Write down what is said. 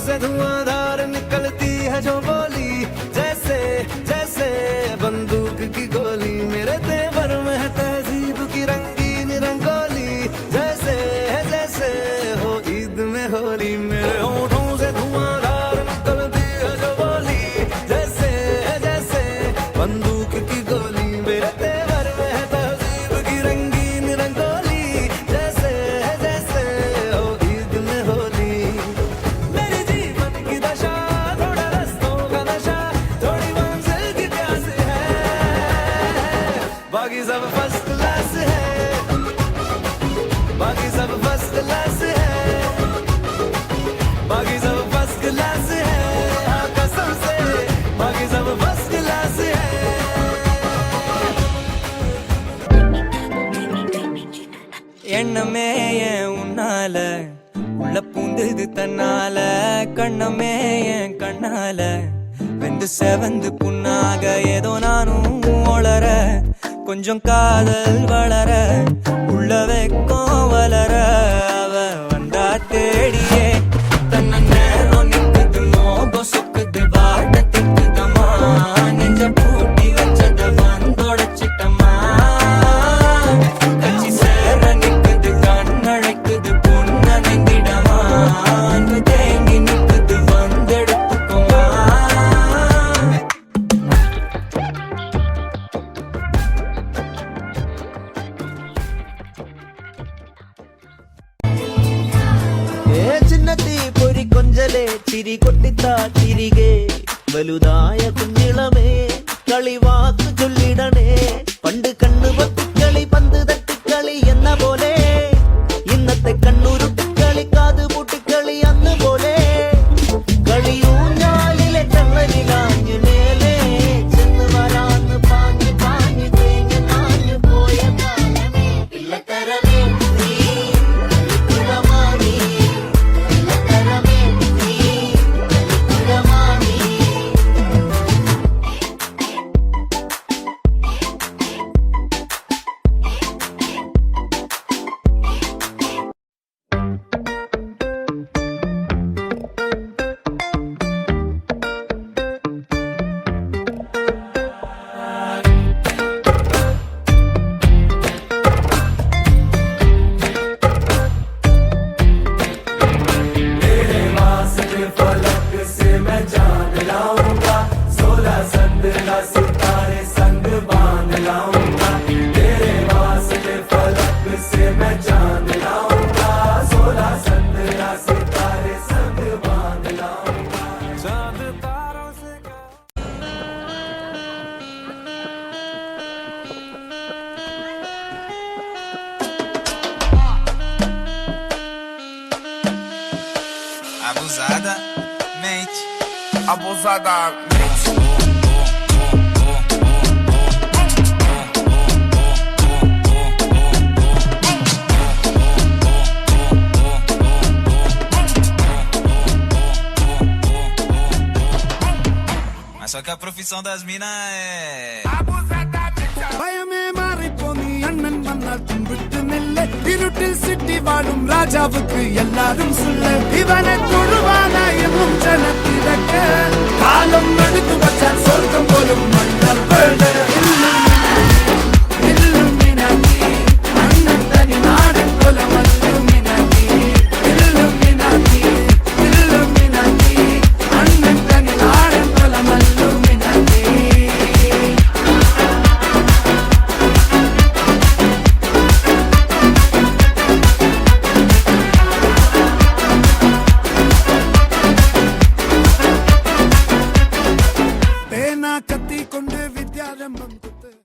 से धुआंधार निकलती है जो बोली, जैसे जैसे बंदूक की गोली। मेरे तेवर में है तहजीब की रंगीन रंगोली, जैसे जैसे हो ईद में होली। मेरे होठों से धुआंधार निकलती है जो बोली, जैसे जैसे बंदूक की गोली। मेरे तेवर में है तहजीब की रंगीन रंगोली, जैसे जैसे हो ईद में होली। मेरे जीवन की दशा थोड़ा रस्तों का नशा, थोड़ी मंजिल की प्यास है, बाकी सब फर्स्ट क्लास है, बाकी सब फर्स्ट क्लास है, बाकी सब फर्स्ट क्लास है, हाँ कसम से बाकी सब फर्स्ट क्लास है। எண்ணமே ஏன் உன்னால உள்ள பூந்தது தன்னால, கண்ணமே என் கண்ணால வெந்து செவந்து புண்ணாக ஏதோ நானும் ஒளர, கொஞ்சம் காதல் வளர உள்ள வெக்கம் வளர, அவ வந்தா தேடியே தன்ன நேரம் நிக்குது மோகம் சொக்குது வாட்ட திக்குதம்மா, நெஞ்ச பூட்டி வச்சத வந்தொடச்சிட்டம்மா, கட்சி சேர நிக்குது கண்ணழைக்குது பொன்னணைந்திடமா, அன்பு தேங்கி நிக்குது வந்தெடுத்துக்குமா. ಚಿನ್ನತಿ ಪೊರಿ ಕೊಂಜಲೆ ಚಿರಿ ಕೊಟ್ಟಿದ್ದ ಚಿರಿಗೆ വലുതായ കുഞ്ഞിളമേ കളിവാക്ക് ചൊല്ലിടണേ. പണ്ട് കണ്ണു പൊത്തിക്കളി പന്ത് തട്ടിക്കളി എന്ന പോലെ, ഇന്നത്തെ കണ്ണുരുട്ടിക്കളി കാത് പൂട്ടിക്കളി അന്ന് പോലെ. കളിയൂഞ്ഞാലിലെ കള്ളനിലാഞ്ഞു മേലെ ചെന്ന് വരാന്ന് പാഞ്ഞു പാഞ്ഞു തേഞ്ഞു നാഞ്ഞു പോയ കാലമേ പിള്ളത്തരമേ നീ കുളമാണി, പിള്ളത്തരമേ നീ കുളമാണി. Abusada mente, abusada mente. Mas só que a profissão das minas é பயமே மாறிப்போனி அண்ணன் மன்னால் தும்பிட்டு நெல்ல, இருட்டில் சிட்டி வாழும் ராஜாவுக்கு எல்லாரும் சொல்ல, இவனை தொழுவானா என்னும் ஜனத்திறக்க காலம் எடுத்து வச்சான் சொர்க்கம் போலும் மன்னர்